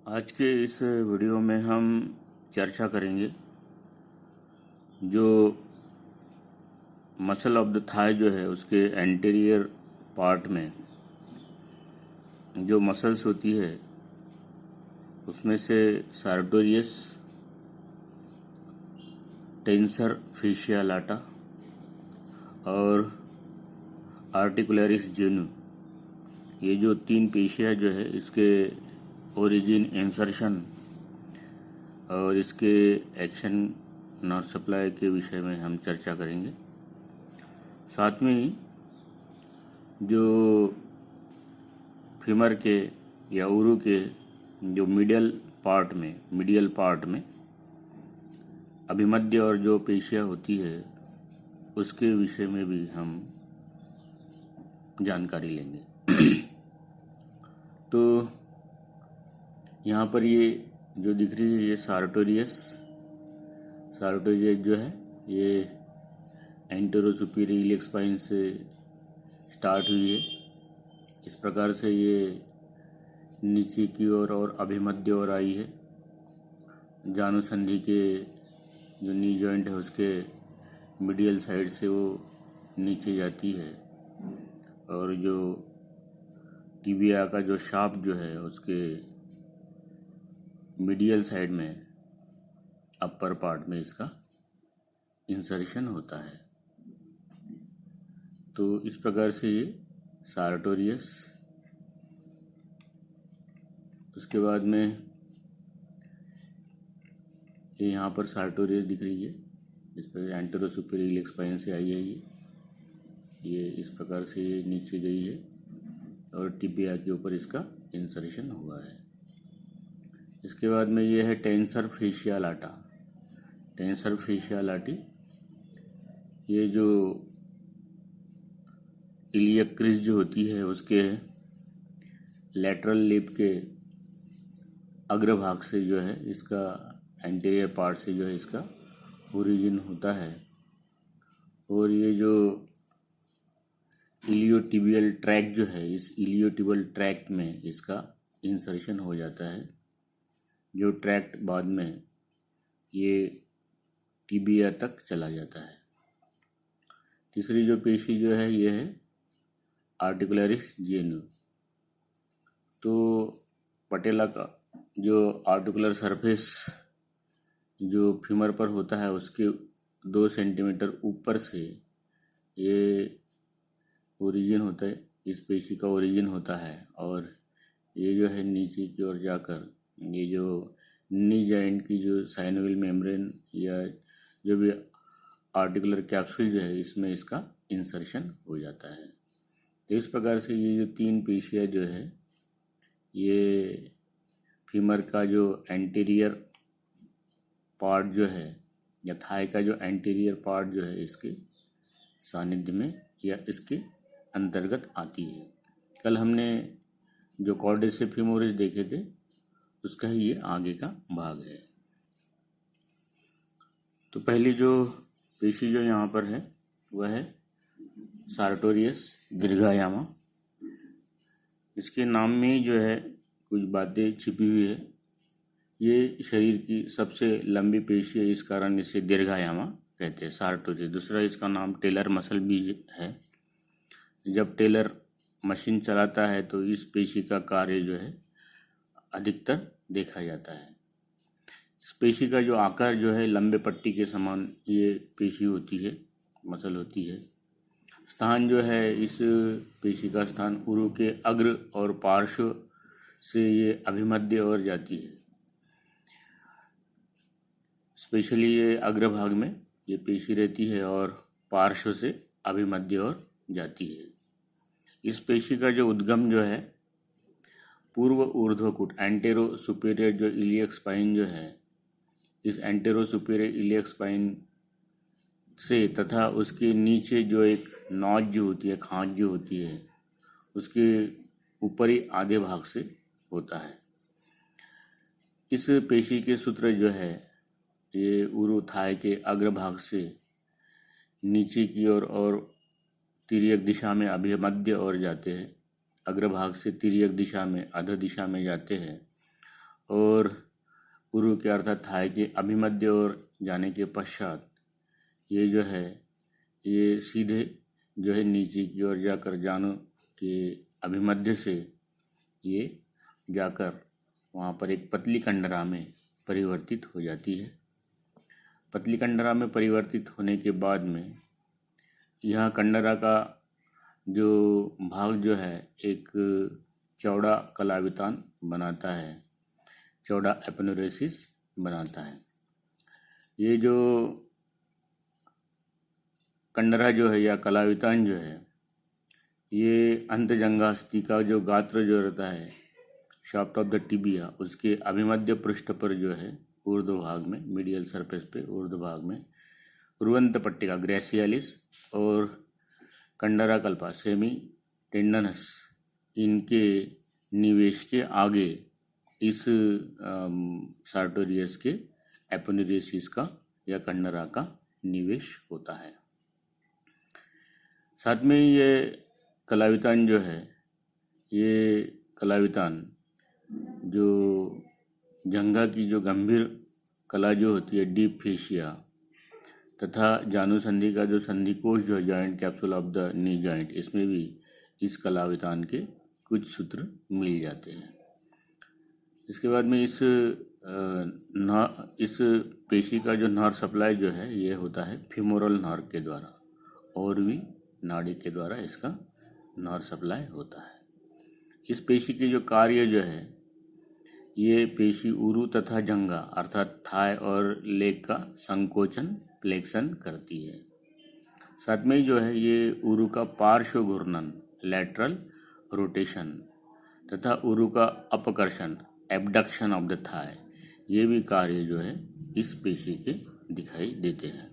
आज के इस वीडियो में हम चर्चा करेंगे जो मसल ऑफ द थाई जो है उसके एंटीरियर पार्ट में जो मसल्स होती है उसमें से सार्टोरियस, टेंसर फेशिया लाटा और आर्टिकुलरिस जेनु, ये जो तीन पेशियाँ जो है इसके ओरिजिन, इंसर्शन और इसके एक्शन, नर्व सप्लाई के विषय में हम चर्चा करेंगे। साथ में ही जो फीमर के या उरु के जो मीडियल पार्ट में अभिमध्य और जो पेशियाँ होती है उसके विषय में भी हम जानकारी लेंगे। तो यहाँ पर ये जो दिख रही है ये सार्टोरियस जो है ये एंटेरो सुपीरियर इलियक स्पाइन से स्टार्ट हुई है। इस प्रकार से ये नीचे की ओर और अभिमध्य ओर आई है। जानुसंधि के जो नी जॉइंट है उसके मीडियल साइड से वो नीचे जाती है और जो टिबिया का जो शाफ्ट जो है उसके मीडियल साइड में अपर पार्ट में इसका इंसर्शन होता है। तो इस प्रकार से ये सार्टोरियस, उसके बाद में ये यहाँ पर सार्टोरियस दिख रही है, इस पर एंटेरो सुपीरियर इलियक स्पाइन से आई है ये इस प्रकार से ये नीचे गई है और टिबिया के ऊपर इसका इंसर्शन हुआ है। इसके बाद में ये है टेंसर फेशिया लाटी। ये जो इलियक क्रिस जो होती है उसके लेटरल लिप के अग्रभाग से जो है इसका एंटीरियर पार्ट से जो है इसका ओरिजिन होता है और ये जो इलियोटिबियल ट्रैक जो है इस इलियोटिबियल ट्रैक में इसका इंसर्शन हो जाता है, जो ट्रैक्ट बाद में ये टिबिया तक चला जाता है। तीसरी जो पेशी जो है ये है आर्टिकुलरिस जेनु। तो पटेला का जो आर्टिकुलर सरफेस जो फीमर पर होता है उसके 2 सेंटीमीटर ऊपर से ये ओरिजिन होता है, इस पेशी का ओरिजिन होता है और ये जो है नीचे की ओर जाकर ये जो नी जॉइंट की जो साइनोवियल मेम्ब्रेन या जो भी आर्टिकुलर कैप्सूल जो है इसमें इसका इंसर्शन हो जाता है। तो इस प्रकार से ये जो तीन पेशियाँ जो है ये फीमर का जो एंटीरियर पार्ट जो है या थाई का जो एंटीरियर पार्ट जो है इसके सानिध्य में या इसके अंतर्गत आती है। कल हमने जो कॉर्डेसिस फीमोरिस देखे थे उसका ही ये आगे का भाग है। तो पहली जो पेशी जो यहाँ पर है वह है सार्टोरियस दीर्घायामा। इसके नाम में जो है कुछ बातें छिपी हुई है। ये शरीर की सबसे लंबी पेशी है, इस कारण इसे दीर्घायामा कहते हैं, सार्टोरियस। दूसरा इसका नाम टेलर मसल भी है। जब टेलर मशीन चलाता है तो इस पेशी का कार्य जो है अधिकतर देखा जाता है। इस पेशी का जो आकार जो है लंबे पट्टी के समान ये पेशी होती है, मसल होती है। स्थान जो है इस पेशी का स्थान उरु के अग्र और पार्श्व से ये अभिमध्य ओर जाती है। स्पेशली ये अग्रभाग में ये पेशी रहती है और पार्श्व से अभिमध्य ओर जाती है। इस पेशी का जो उद्गम जो है पूर्व ऊर्ध्वकूट एंटेरो सुपीरियर जो इलियक स्पाइन जो है, इस एंटेरो सुपीरियर इलियक स्पाइन से तथा उसके नीचे जो एक नॉच जो होती है, खांच जो होती है, उसके ऊपरी आधे भाग से होता है। इस पेशी के सूत्र जो है ये उरु थाई के अग्रभाग से नीचे की ओर और तिर्यक दिशा में अभिमध्य ओर जाते हैं। अग्रभाग से तिर्यक दिशा में अध दिशा में जाते हैं और उरु के अर्थात थाई के अभिमध्य ओर जाने के पश्चात ये जो है ये सीधे जो है नीचे की ओर जाकर जानु के अभिमध्य से ये जाकर वहाँ पर एक पतली कंडरा में परिवर्तित हो जाती है। पतली कंडरा में परिवर्तित होने के बाद में यह कंडरा का जो भाग जो है एक चौड़ा कलावितान बनाता है, चौड़ा एपोनेुरेसिस बनाता है। ये जो कंडरा जो है या कलावितान जो है ये अंतजंघास्थि का जो गात्र जो रहता है, शाफ्ट ऑफ द टिबिया, उसके अभिमध्य पृष्ठ पर जो है ऊर्ध्व भाग में, मीडियल सरफेस पे ऊर्ध्व भाग में रुवंत पट्टिका ग्रेसियालिस और कंडरा कल्पा सेमी टेंडनस, इनके निवेश के आगे इस सार्टोरियस के एपोनेुरेसिस का या कंडरा का निवेश होता है। साथ में ये कलावितान जो है, ये कलावितान जो जंघा की जो गंभीर कला जो होती है, डीप फेशिया, तथा जानुसंधि का जो संधिकोश जो है, joint capsule of the knee joint, इसमें भी इस कलावितान के कुछ सूत्र मिल जाते हैं। इसके बाद में इस पेशी का जो नर्व सप्लाई जो है ये होता है फीमोरल नर्व के द्वारा, और भी नाड़ी के द्वारा इसका नर्व सप्लाई होता है। इस पेशी के जो कार्य जो है, ये पेशी उरु तथा जंघा अर्थात थाई और लेग का संकोचन, फ्लेक्शन करती है। साथ में जो है ये उरु का पार्श्व घूर्णन, लैटरल रोटेशन, तथा उरु का अपकर्षण, एबडक्शन ऑफ द थाई, ये भी कार्य जो है इस पेशी के दिखाई देते हैं।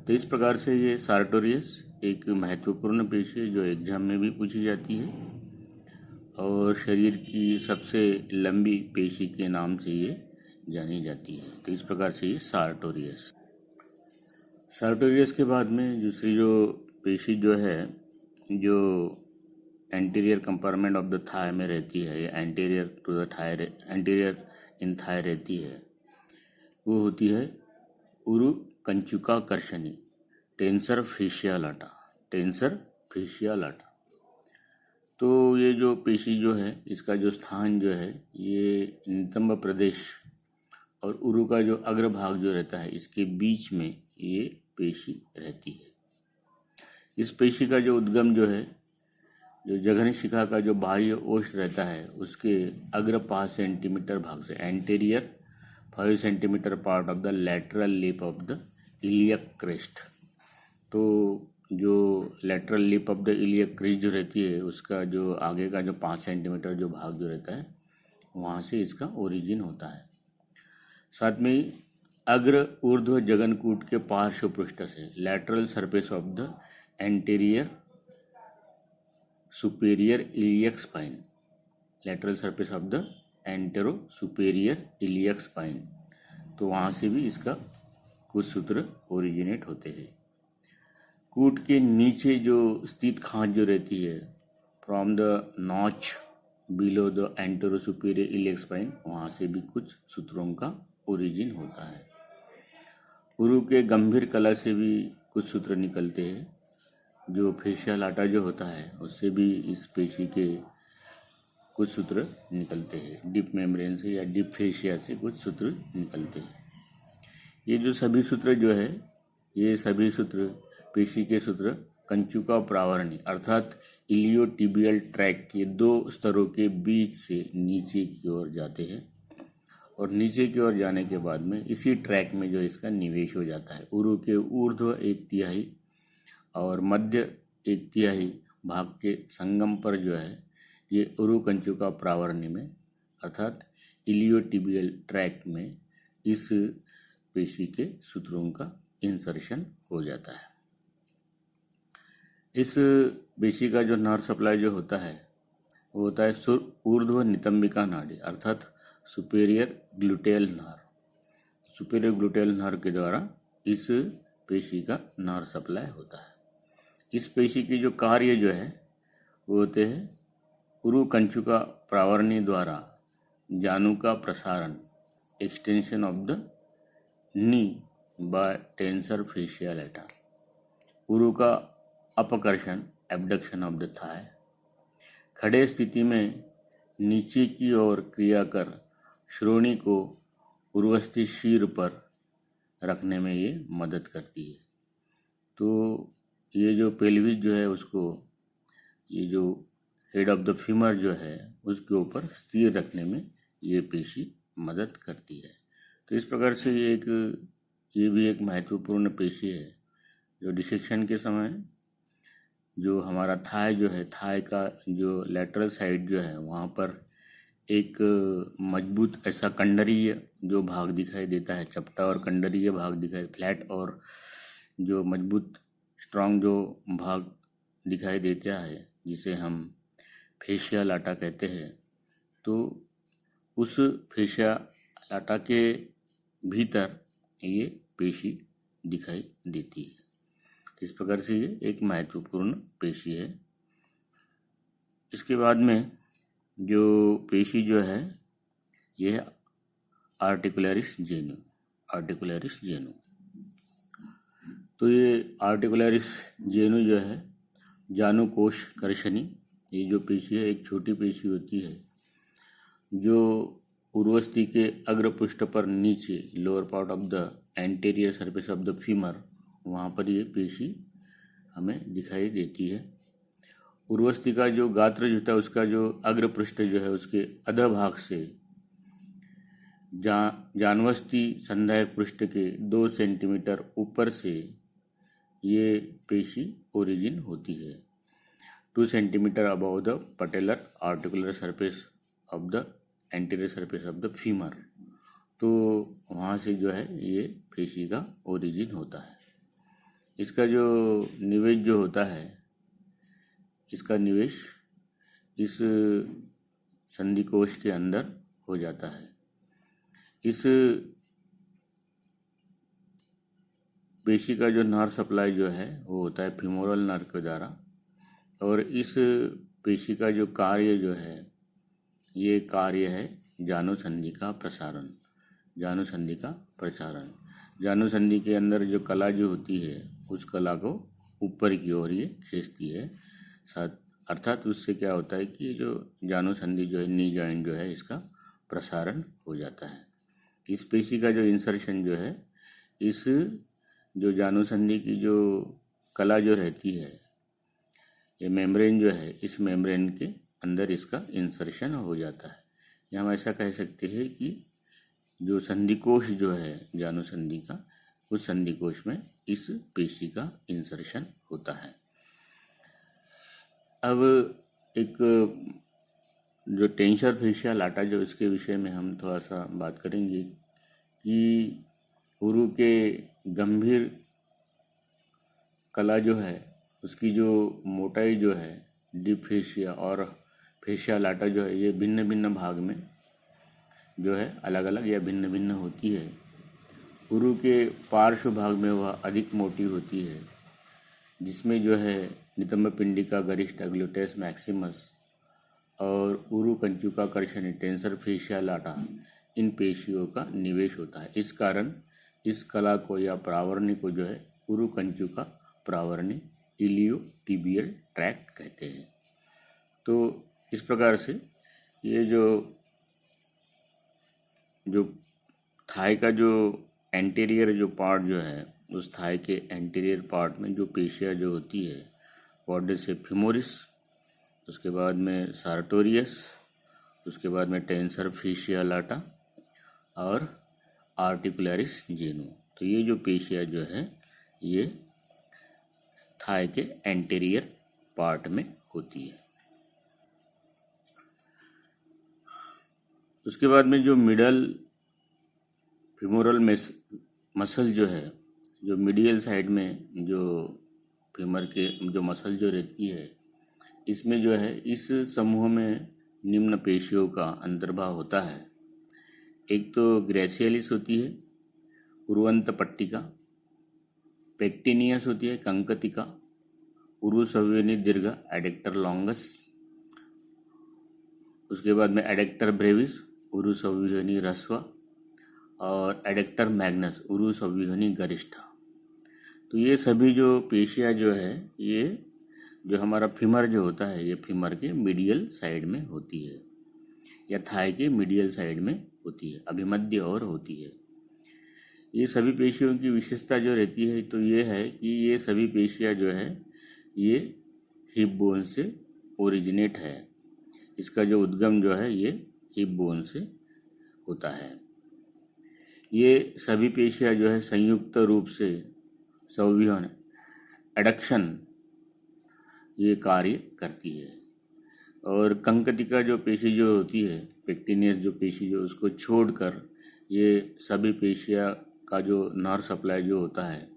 तो इस प्रकार से ये सार्टोरियस एक महत्वपूर्ण पेशी है जो एग्जाम में भी पूछी जाती है और शरीर की सबसे लंबी पेशी के नाम से ये जानी जाती है। तो इस प्रकार से ये सार्टोरियस के बाद में दूसरी जो पेशी जो है, जो anterior compartment of the thigh में रहती है, या anterior to the thigh, anterior in thigh रहती है, वो होती है उरु कंचुका कर्षणी, टेंसर फेशियालाटा, टेंसर फेशियालाटा। तो ये जो पेशी जो है, इसका जो स्थान जो है ये नितंब प्रदेश और उरु का जो अग्रभाग जो रहता है, इसके बीच में ये पेशी रहती है। इस पेशी का जो उद्गम जो है, जो जघन शिखा का जो बाह्य ओष्ठ रहता है, उसके अग्र 5 सेंटीमीटर भाग से, anterior 5 centimetre part of the lateral lip of the iliac crest. तो जो lateral lip of the iliac crest जो रहती है, उसका जो आगे का जो 5 सेंटीमीटर जो भाग जो रहता है, वहाँ से इसका ओरिजिन होता है। साथ में अग्र ऊर्ध्व जगनकूट के पार्श्व पृष्ठ से, lateral surface of the anterior superior iliac spine, lateral surface of the antero superior iliac spine, तो वहाँ से भी इसका कुछ सूत्र ओरिजिनेट होते हैं। कूट के नीचे जो स्थित खांच जो रहती है, from the notch below the antero superior iliac spine, वहाँ से भी कुछ सूत्रों का ओरिजिन होता है। उरु के गंभीर कला से भी कुछ सूत्र निकलते हैं। जो फेशियल आटा जो होता है, उससे भी इस पेशी के कुछ सूत्र निकलते हैं। डीप मेम्ब्रेन से या डीप फेशिया से कुछ सूत्र निकलते हैं। ये जो सभी सूत्र जो है, ये सभी सूत्र पेशी के सूत्र कंचुका प्रावरणी अर्थात इलियोटिबियल ट्रैक के 2 स्तरों के बीच से नीचे की ओर जाते हैं, और नीचे की ओर जाने के बाद में इसी ट्रैक में जो इसका निवेश हो जाता है। उरु के ऊर्ध्व 1/3 और मध्य 1/3 भाग के संगम पर जो है ये उरु कंचुका प्रावरणी में अर्थात इलियोटिबियल ट्रैक में इस पेशी के सूत्रों का इंसर्शन हो जाता है। इस पेशी का जो नर्व सप्लाई जो होता है, वो होता है ऊर्ध्व नितंबिका नाड़ी अर्थात सुपेरियर ग्लूटेल नर्व। सुपेरियर ग्लूटेल नर्व के द्वारा इस पेशी का नर्व सप्लाई होता है। इस पेशी की जो कार्य जो है वो होते हैं उरु कंचुका प्रावरणी द्वारा जानु का प्रसारण, extension of the knee by tensor fascia lata. उरु का अपकर्षण, एबडक्शन ऑफ द थाई। खड़े स्थिति में नीचे की ओर क्रिया कर श्रोणि को उर्वस्ती शीर पर रखने में ये मदद करती है। तो ये जो पेल्विस जो है उसको, ये जो हेड ऑफ द फीमर जो है उसके ऊपर स्थिर रखने में ये पेशी मदद करती है। तो इस प्रकार से ये भी एक महत्वपूर्ण पेशी है जो डिसेक्शन के समय जो हमारा थाई जो है, थाई का जो लेटरल साइड जो है वहाँ पर एक मजबूत ऐसा कंडरीय जो भाग दिखाई देता है, चपटा और कंडरीय भाग दिखाई, फ्लैट और जो मजबूत स्ट्रांग जो भाग दिखाई देता है जिसे हम फेशिया लाटा कहते हैं। तो उस फेशिया लाटा के भीतर ये पेशी दिखाई देती है। इस प्रकार से ये एक महत्वपूर्ण पेशी है। इसके बाद में जो पेशी जो है ये आर्टिकुलरिस जेनु, आर्टिकुलरिस जेनु। तो ये आर्टिकुलरिस जेनु जो है जानु कोश कर्षणी, ये जो पेशी है एक छोटी पेशी होती है जो उर्वस्ती के अग्रपृष्ठ पर नीचे, lower part of the anterior surface of the femur, वहाँ पर ये पेशी हमें दिखाई देती है। उर्वस्ती का जो गात्र जो था उसका जो अग्रपृष्ठ जो है उसके अधभाग से जानवस्ती संधायक पृष्ठ के 2 सेंटीमीटर ऊपर से ये पेशी ओरिजिन होती है। 2 centimetre above the patellar articular surface of the anterior surface of the femur. तो वहाँ से जो है ये पेशी का ओरिजिन होता है। इसका जो निवेश जो होता है, इसका निवेश इस संधिकोश के अंदर हो जाता है। इस पेशी का जो नर्व सप्लाई जो है वो होता है फीमोरल नर्व के द्वारा, और इस पेशी का जो कार्य जो है ये कार्य है जानुसंधि का प्रसारण, जानुसंधि का प्रसारण। जानुसंधि के अंदर जो कला जो होती है उस कला को ऊपर की ओर ये खींचती है, अर्थात उससे क्या होता है कि जो जानुसंधि जो है, नी जॉइंट जो है, इसका प्रसारण हो जाता है। इस पेशी का जो इंसर्शन जो है, इस जो जानुसंधि की जो कला जो रहती है, ये मेम्ब्रेन जो है, इस मेम्ब्रेन के अंदर इसका इंसर्शन हो जाता है। या हम ऐसा कह सकते हैं कि जो संधिकोश जो है जानुसंधि का, उस संधिकोश में इस पेशी का इंसर्शन होता है। अब एक जो टेंसर फेशिया लाटा जो इसके विषय में हम थोड़ा सा बात करेंगे कि उरु के गंभीर कला जो है उसकी जो मोटाई जो है डीप फेशिया और फेशिया लाटा जो है ये भिन्न भिन्न भाग में जो है अलग अलग या भिन्न भिन्न होती है। उरु के पार्श्व भाग में वह अधिक मोटी होती है जिसमें जो है नितंब पिंडिका गरिष्ठ ग्लूटेस मैक्सिमस और उरु कंचुका कर्षणी टेंसर फेशिया लाटा, इन पेशियों का निवेश होता है। इस कारण इस कला को या प्रावरणी को जो है उरु कंचुका प्रावरणी इलियोटिबियल ट्रैक्ट कहते हैं। तो इस प्रकार से ये जो थाई का जो एंटीरियर जो पार्ट जो है, उस थाई के एंटीरियर पार्ट में जो पेशिया जो होती है बॉडी से फिमोरिस, उसके बाद में सार्टोरियस, उसके बाद में टेंसर फेशिया लाटा और आर्टिकुलरिस जेनु। तो ये जो पेशिया जो है ये थाई के एंटीरियर पार्ट में होती है। उसके बाद में जो मिडल फीमोरल मसल जो है, जो मीडियल साइड में जो फीमर के जो मसल जो रहती है, इसमें जो है इस समूह में निम्न पेशियों का अंतर्भाव होता है। एक तो ग्रेसियलिस होती है, उर्वंत पट्टिका, पेक्टिनियस होती है, कंकतिका, उरुसव्योनि दीर्घ एडेक्टर लॉन्गस, उसके बाद में एडेक्टर ब्रेविस, उरु संविहनी ह्रस्व और एडेक्टर मैग्नस उरु संविहनी गरिष्ठ। तो ये सभी जो पेशियाँ जो है, ये जो हमारा फीमर जो होता है, ये फीमर के मीडियल साइड में होती है या थाई के मीडियल साइड में होती है, अभिमध्य और होती है। ये सभी पेशियों की विशेषता जो रहती है तो ये है कि ये सभी पेशियाँ जो है ये हिप बोन से ओरिजिनेट है। इसका जो उद्गम जो है ये हिप बोन से होता है। ये सभी पेशियाँ जो है संयुक्त रूप से संविहन एडक्शन ये कार्य करती है। और कंकतिका जो पेशी जो होती है, पेक्टिनियस जो पेशी जो, उसको छोड़कर ये सभी पेशियाँ का जो नर्व सप्लाई जो होता है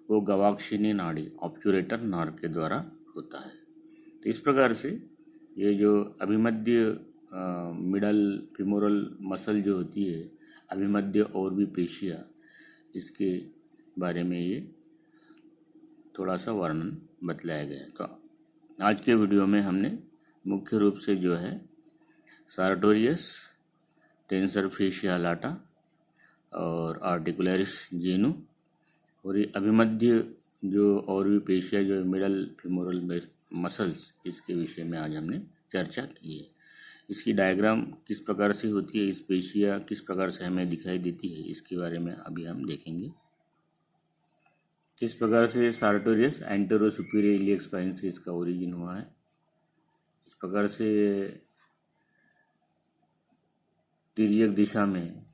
वो गवाक्षिणी नाड़ी ऑब्चुरेटर नर्व के द्वारा होता है। तो इस प्रकार से ये जो अभिमध्य मिडल फिमोरल मसल जो होती है, अभिमध्य और भी पेशियाँ, इसके बारे में ये थोड़ा सा वर्णन बतलाया गया है। तो आज के वीडियो में हमने मुख्य रूप से जो है सार्टोरियस, टेंसर फेशिया लाटा और आर्टिकुलरिस जेनु और ये अभिमध्य जो और भी पेशिया जो मिडल फिमोरल मसल्स, इसके विषय में आज हमने चर्चा की है। इसकी डायग्राम किस प्रकार से होती है, इस पेशिया किस प्रकार से हमें दिखाई देती है, इसके बारे में अभी हम देखेंगे। किस प्रकार से sartorius antero superior iliac spine से इसका ओरिजिन हुआ है। इस प्रकार से तिर्यक दिशा में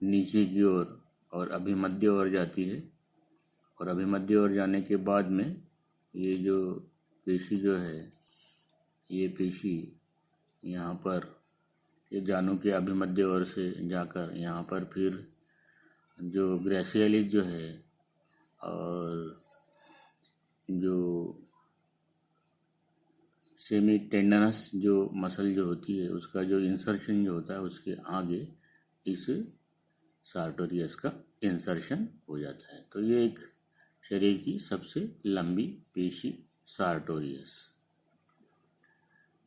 नीचे की ओर और अभिमध्य ओर जाती है और अभिमध्य ओर जाने के बाद में ये जो पेशी जो है, ये पेशी यहाँ पर ये जानू के अभिमध्य ओर से जाकर यहाँ पर फिर जो ग्रेसियलिस जो है और जो सेमी टेंडनस जो मसल जो होती है, उसका जो इंसर्शन जो होता है उसके आगे इस सार्टोरियस का इंसर्शन हो जाता है। तो ये एक शरीर की सबसे लंबी पेशी सार्टोरियस।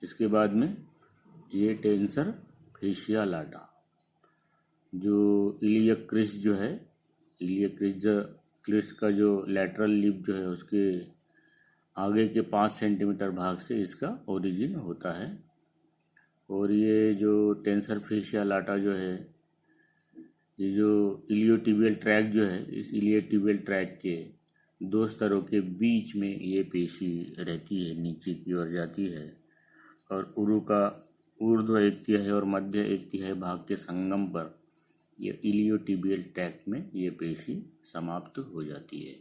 इसके बाद में ये टेंसर फेशिया लाटा, जो इलियक क्रिस्ट जो है, इलियक क्रिस्ट का जो लैटरल लिप जो है उसके आगे के 5 सेंटीमीटर भाग से इसका ओरिजिन होता है। और ये जो टेंसर फेशिया लाटा जो है, ये जो इलियोटिबियल ट्रैक जो है, इस इलियोटिबियल ट्रैक के 2 स्तरों के बीच में ये पेशी रहती है, नीचे की ओर जाती है और उरु का ऊर्ध्व 1/3 और मध्य 1/3 भाग के संगम पर ये इलियोटिबियल ट्रैक में ये पेशी समाप्त हो जाती है।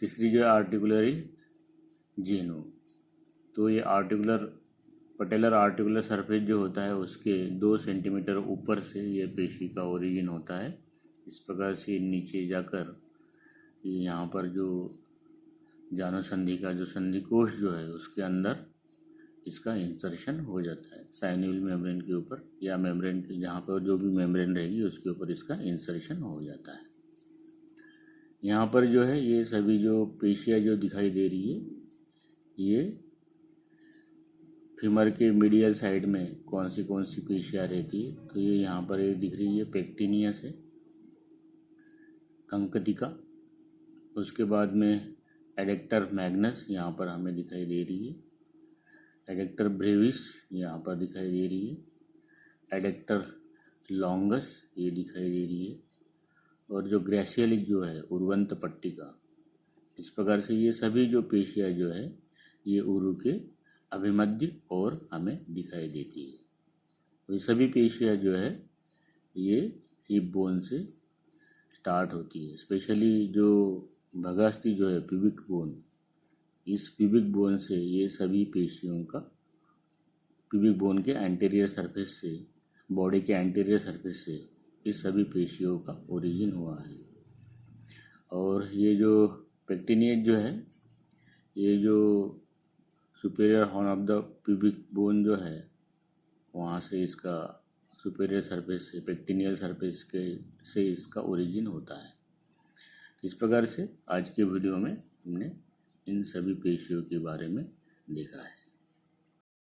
तीसरी जो है आर्टिकुलरी जेनु, तो ये पटेलर आर्टिकुलर सरफेस जो होता है उसके 2 सेंटीमीटर ऊपर से ये पेशी का ओरिजिन होता है। इस प्रकार से नीचे जाकर यहाँ पर जो जानुसंधि का जो संधिकोश जो है उसके अंदर इसका इंसर्शन हो जाता है। साइनोवियल मेम्ब्रेन के ऊपर या मेम्ब्रेन के जहाँ पर जो भी मेम्ब्रेन रहेगी उसके ऊपर इसका इंसर्शन हो जाता है। यहाँ पर जो है ये सभी जो पेशियाँ जो दिखाई दे रही है, ये फीमर के मीडियल साइड में कौन सी पेशियाँ रहती है, तो ये यहाँ पर ये दिख रही है पेक्टिनियस है, कंकतिका, उसके बाद में एडेक्टर मैग्नस यहाँ पर हमें दिखाई दे रही है, एडेक्टर ब्रेविस यहाँ पर दिखाई दे रही है, एडेक्टर लॉन्गस ये दिखाई दे रही है और जो ग्रेसियलिक जो है उर्वंत पट्टिका। इस प्रकार से ये सभी जो पेशियाँ जो है ये उरु के अभिमध्य और हमें दिखाई देती है। तो ये सभी पेशियाँ जो है ये हिप बोन से स्टार्ट होती है। स्पेशली जो भगास्थी जो है प्यूबिक बोन, इस प्यूबिक बोन से ये सभी पेशियों का प्यूबिक बोन के एंटीरियर सरफेस से, बॉडी के एंटीरियर सरफेस से इस सभी पेशियों का ओरिजिन हुआ है। और ये जो पेक्टिनियस जो है, ये जो superior horn of the pubic bone जो है वहाँ से इसका सुपीरियर सरफेस से, पेक्टिनियल सरफेस के से इसका ओरिजिन होता है। इस प्रकार से आज के वीडियो में हमने इन सभी पेशियों के बारे में देखा है।